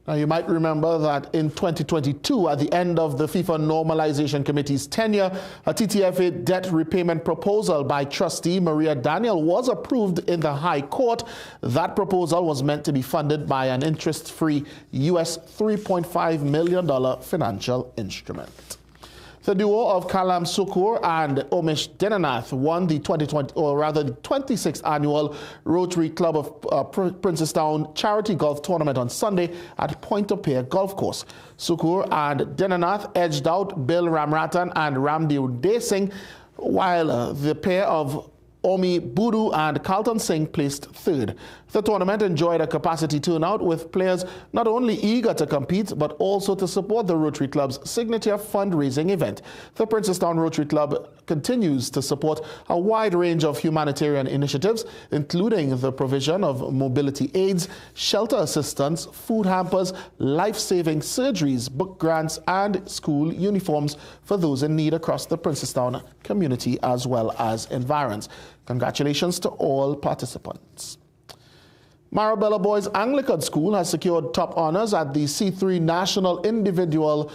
Now, you might remember that in 2022, at the end of the FIFA Normalization Committee's tenure, a TTFA debt repayment proposal by trustee Maria Daniel was approved in the High Court. That proposal was meant to be funded by an interest-free US $3.5 million financial instrument. The duo of Kalam Sukur and Omish Dinanath won the 26th annual Rotary Club of Princestown Charity Golf Tournament on Sunday at Point-a-Pear Golf Course. Sukur and Dinanath edged out Bill Ramratan and Ramdev Desing, while the pair of Omi Budu and Carlton Singh placed third. The tournament enjoyed a capacity turnout with players not only eager to compete but also to support the Rotary Club's signature fundraising event. The Princestown Rotary Club continues to support a wide range of humanitarian initiatives, including the provision of mobility aids, shelter assistance, food hampers, life-saving surgeries, book grants, and school uniforms for those in need across the Princestown community as well as environs. Congratulations to all participants. Marabella Boys Anglican School has secured top honors at the C3 National Individual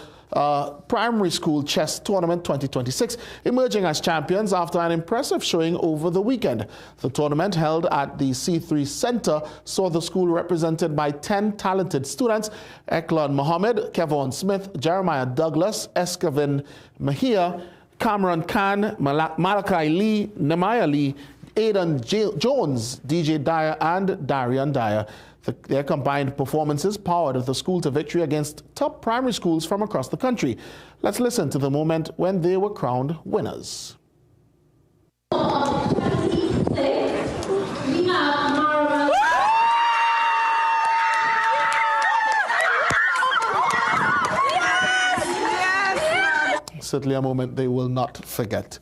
Primary School Chess Tournament 2026, emerging as champions after an impressive showing over the weekend. The tournament, held at the C3 Center, saw the school represented by 10 talented students: Eklon Mohammed, Kevon Smith, Jeremiah Douglas, Eskavin Mahia, Cameron Khan, Malachi Lee, Nemaya Lee, Aidan Jones, DJ Dyer, and Darian Dyer. Their combined performances powered the school to victory against top primary schools from across the country. Let's listen to the moment when they were crowned winners. Certainly a moment they will not forget.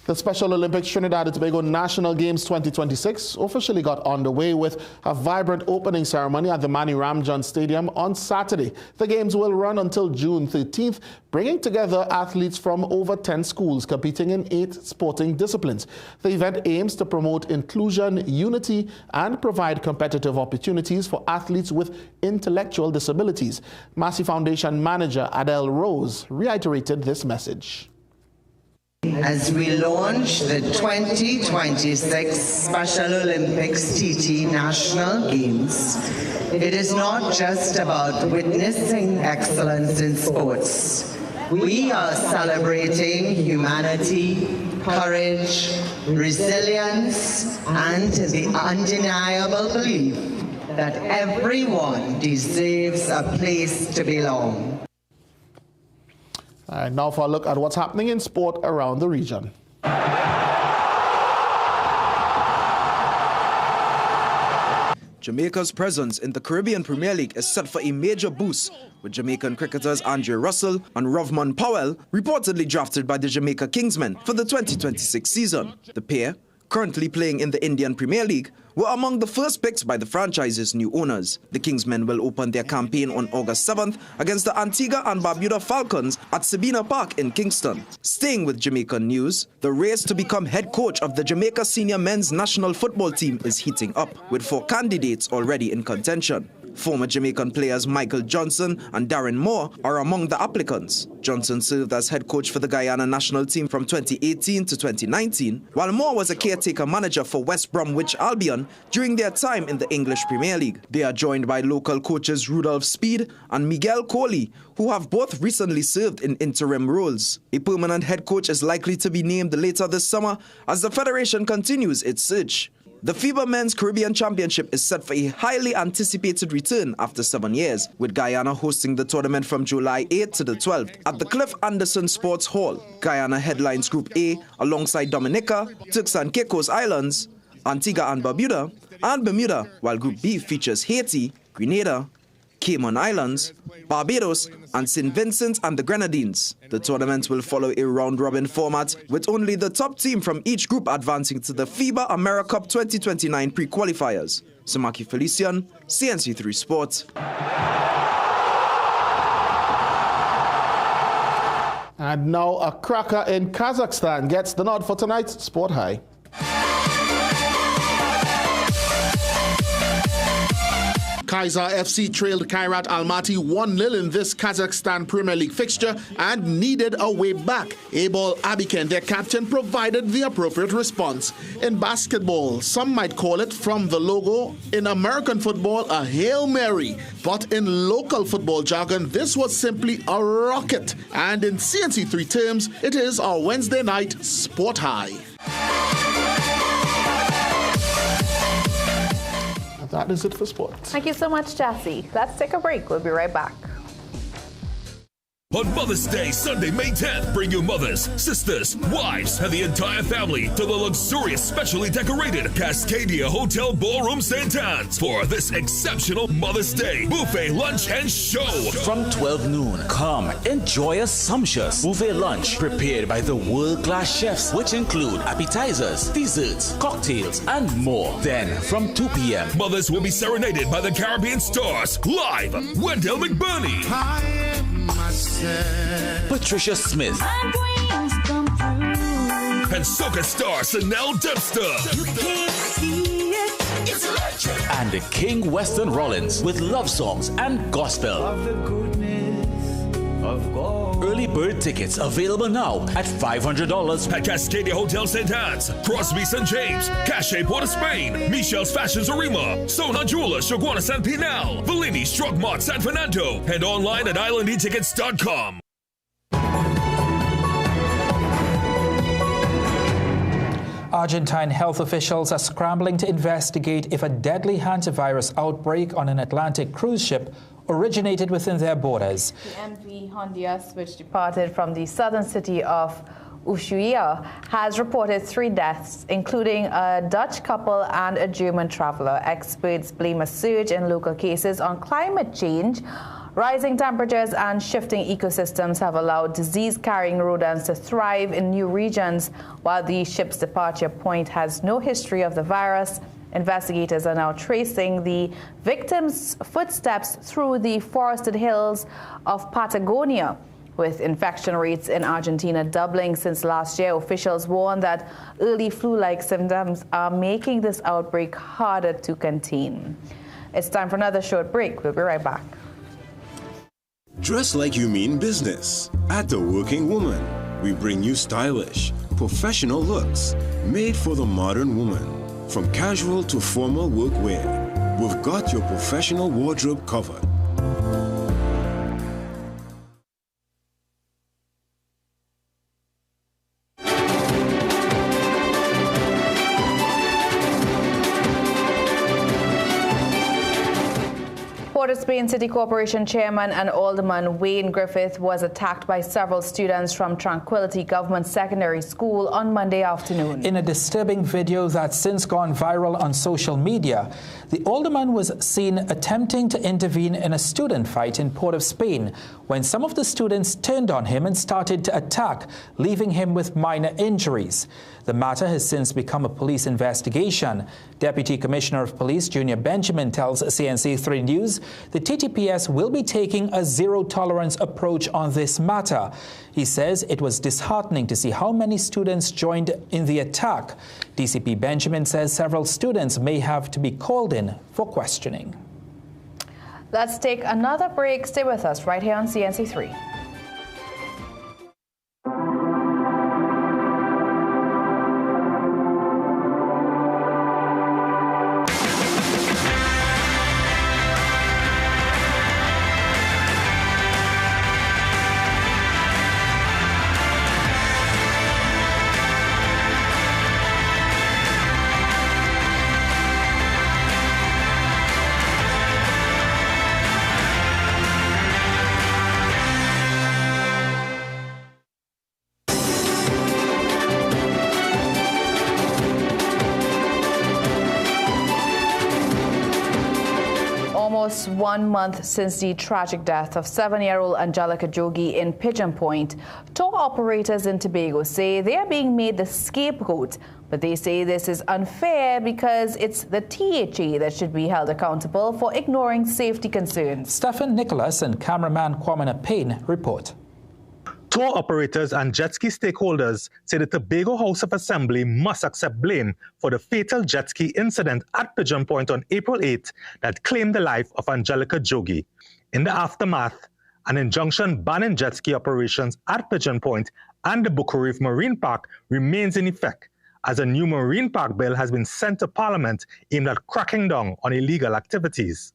The Special Olympics Trinidad and Tobago National Games 2026 officially got underway with a vibrant opening ceremony at the Mani Ramjan Stadium on Saturday. The Games will run until June 13th, bringing together athletes from over 10 schools competing in 8 sporting disciplines. The event aims to promote inclusion, unity, and provide competitive opportunities for athletes with intellectual disabilities. Massey Foundation manager Adele Rose reiterated this message. As we launch the 2026 Special Olympics TT National Games, it is not just about witnessing excellence in sports. We are celebrating humanity, courage, resilience, and the undeniable belief that everyone deserves a place to belong. All right, now for a look at what's happening in sport around the region. Jamaica's presence in the Caribbean Premier League is set for a major boost, with Jamaican cricketers Andre Russell and Rovman Powell reportedly drafted by the Jamaica Kingsmen for the 2026 season. The pair, currently playing in the Indian Premier League, were among the first picks by the franchise's new owners. The Kingsmen will open their campaign on August 7th against the Antigua and Barbuda Falcons at Sabina Park in Kingston. Staying with Jamaican news, the race to become head coach of the Jamaica senior men's national football team is heating up, with 4 candidates already in contention. Former Jamaican players Michael Johnson and Darren Moore are among the applicants. Johnson served as head coach for the Guyana national team from 2018 to 2019, while Moore was a caretaker manager for West Bromwich Albion during their time in the English Premier League. They are joined by local coaches Rudolph Speed and Miguel Coley, who have both recently served in interim roles. A permanent head coach is likely to be named later this summer as the federation continues its search. The FIBA Men's Caribbean Championship is set for a highly anticipated return after 7 years, with Guyana hosting the tournament from July 8th to the 12th at the Cliff Anderson Sports Hall. Guyana headlines Group A alongside Dominica, Turks and Caicos Islands, Antigua and Barbuda, and Bermuda, while Group B features Haiti, Grenada, Cayman Islands, Barbados, and St. Vincent and the Grenadines. The tournament will follow a round-robin format, with only the top team from each group advancing to the FIBA AmeriCup 2029 pre-qualifiers. Samaki Felician, CNC3 Sport. And now a cracker in Kazakhstan gets the nod for tonight's Sport High. Kaiser FC trailed Kairat Almaty 1-0 in this Kazakhstan Premier League fixture and needed a way back. Abol Abiken, their captain, provided the appropriate response. In basketball, some might call it, from the logo, in American football, a Hail Mary. But in local football jargon, this was simply a rocket. And in CNC3 terms, it is our Wednesday night Sport High. That is it for sports. Thank you so much, Jassy. Let's take a break. We'll be right back. On Mother's Day, Sunday, May 10th, bring your mothers, sisters, wives, and the entire family to the luxurious, specially decorated Cascadia Hotel Ballroom St. Anne's for this exceptional Mother's Day buffet lunch and show. From 12 noon, come enjoy a sumptuous buffet lunch prepared by the world-class chefs, which include appetizers, desserts, cocktails, and more. Then, from 2 p.m., mothers will be serenaded by the Caribbean stars live. Wendell McBurney, Patricia Smith, and soca star Sanel Dempster. You can't see it. It's electric. And the King Weston Rollins with love songs and gospel. Of the goodness of God. Early bird tickets available now at $500 at Cascadia Hotel St. Anne's, Crosby St. James, Cache Port of Spain, Michelle's Fashions Arima, Sona Jewelers, Chaguana San Pinal, Bellini Strug Mart San Fernando, and online at islandetickets.com. Argentine health officials are scrambling to investigate if a deadly hantavirus outbreak on an Atlantic cruise ship originated within their borders. The MV Honduras, which departed from the southern city of Ushuaia, has reported 3 deaths, including a Dutch couple and a German traveler. Experts blame a surge in local cases on climate change. Rising temperatures and shifting ecosystems have allowed disease-carrying rodents to thrive in new regions, while the ship's departure point has no history of the virus. Investigators are now tracing the victims' footsteps through the forested hills of Patagonia. With infection rates in Argentina doubling since last year, officials warn that early flu-like symptoms are making this outbreak harder to contain. It's time for another short break. We'll be right back. Dress like you mean business. At The Working Woman, we bring you stylish, professional looks made for the modern woman. From casual to formal workwear, we've got your professional wardrobe covered. Port of Spain City Corporation Chairman and Alderman Wayne Griffith was attacked by several students from Tranquility Government Secondary School on Monday afternoon. In a disturbing video that's since gone viral on social media, the alderman was seen attempting to intervene in a student fight in Port of Spain when some of the students turned on him and started to attack, leaving him with minor injuries. The matter has since become a police investigation. Deputy Commissioner of Police Junior Benjamin tells CNC3 News the TTPS will be taking a zero-tolerance approach on this matter. He says it was disheartening to see how many students joined in the attack. DCP Benjamin says several students may have to be called in for questioning. Let's take another break. Stay with us right here on CNC3. Almost 1 month since the tragic death of 7-year-old Angelica Jogi in Pigeon Point, tour operators in Tobago say they are being made the scapegoat, but they say this is unfair because it's the THA that should be held accountable for ignoring safety concerns. Stephen Nicholas and cameraman Kwamina Payne report. Tour operators and jet ski stakeholders say the Tobago House of Assembly must accept blame for the fatal jet ski incident at Pigeon Point on April 8 that claimed the life of Angelica Jogi. In the aftermath, an injunction banning jet ski operations at Pigeon Point and the Bucco Reef Marine Park remains in effect, as a new marine park bill has been sent to Parliament aimed at cracking down on illegal activities.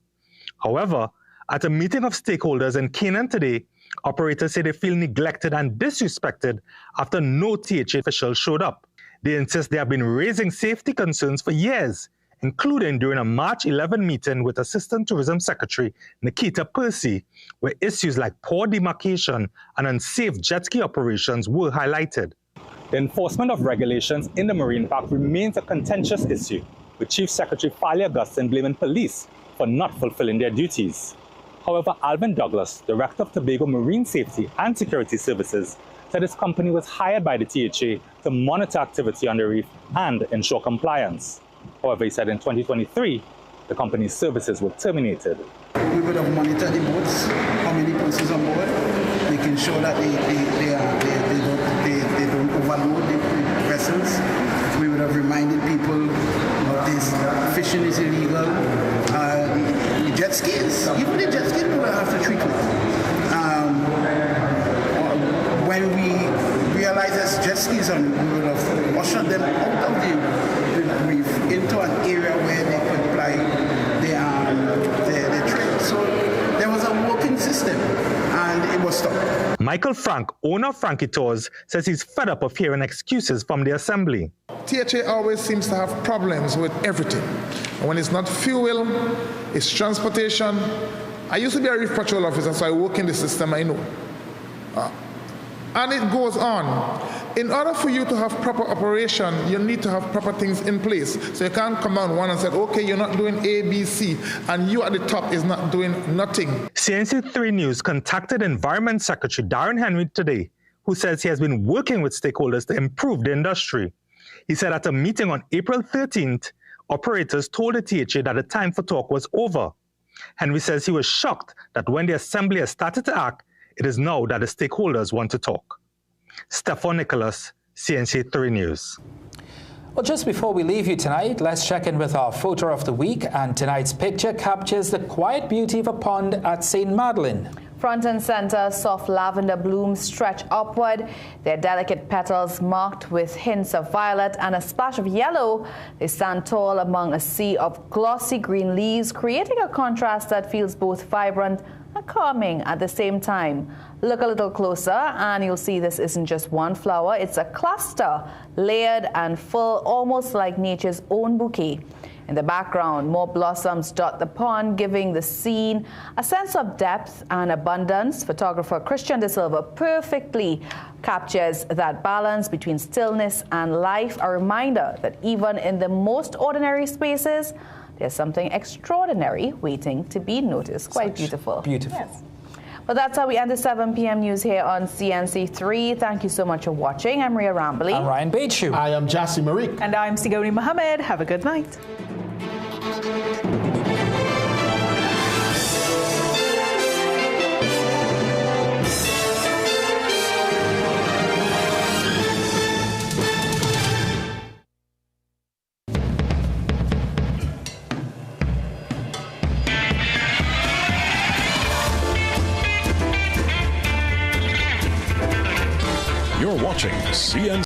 However, at a meeting of stakeholders in Canaan today, operators say they feel neglected and disrespected after no THA officials showed up. They insist they have been raising safety concerns for years, including during a March 11 meeting with Assistant Tourism Secretary Nikita Percy, where issues like poor demarcation and unsafe jet ski operations were highlighted. The enforcement of regulations in the marine park remains a contentious issue, with Chief Secretary Fali Augustine blaming police for not fulfilling their duties. However, Alvin Douglas, Director of Tobago Marine Safety and Security Services, said his company was hired by the THA to monitor activity on the reef and ensure compliance. However, he said in 2023, the company's services were terminated. We would have monitored the boats, how many persons on board, making sure that they don't overload the vessels. We would have reminded people of this. Fishing is illegal. The jet skis, even the jet skis, we will have to treat it. When we realized that jet skis, we would have ushered them out of the reef into an area where they could apply their trade. So there was a working system, and it was stopped. Michael Frank, owner of Frankie Tours, says he's fed up of hearing excuses from the assembly. THA always seems to have problems with everything. And when it's not fuel, it's transportation. I used to be a reef patrol officer, so I work in the system, I know. And it goes on. In order for you to have proper operation, you need to have proper things in place. So you can't come down one and say, okay, you're not doing A, B, C, and you at the top is not doing nothing. CNC3 News contacted Environment Secretary Darren Henry today, who says he has been working with stakeholders to improve the industry. He said at a meeting on April 13th, operators told the THA that the time for talk was over. Henry says he was shocked that when the assembly has started to act, it is now that the stakeholders want to talk. Stefan Nicholas, CNC3 News. Well, just before we leave you tonight, let's check in with our photo of the week. And tonight's picture captures the quiet beauty of a pond at St. Madeleine. Front and center, soft lavender blooms stretch upward, their delicate petals marked with hints of violet and a splash of yellow. They stand tall among a sea of glossy green leaves, creating a contrast that feels both vibrant and calming at the same time. Look a little closer and you'll see this isn't just one flower, it's a cluster, layered and full, almost like nature's own bouquet. In the background, more blossoms dot the pond, giving the scene a sense of depth and abundance. Photographer Christian De Silva perfectly captures that balance between stillness and life, a reminder that even in the most ordinary spaces, there's something extraordinary waiting to be noticed. Quite beautiful. Beautiful. Yes. Well, that's how we end the 7 p.m. news here on CNC3. Thank you so much for watching. I'm Ria Rambly. I'm Ryan Bachu. I am Jassi Marik. And I'm Sigoni Mohammed. Have a good night. You're watching CNC.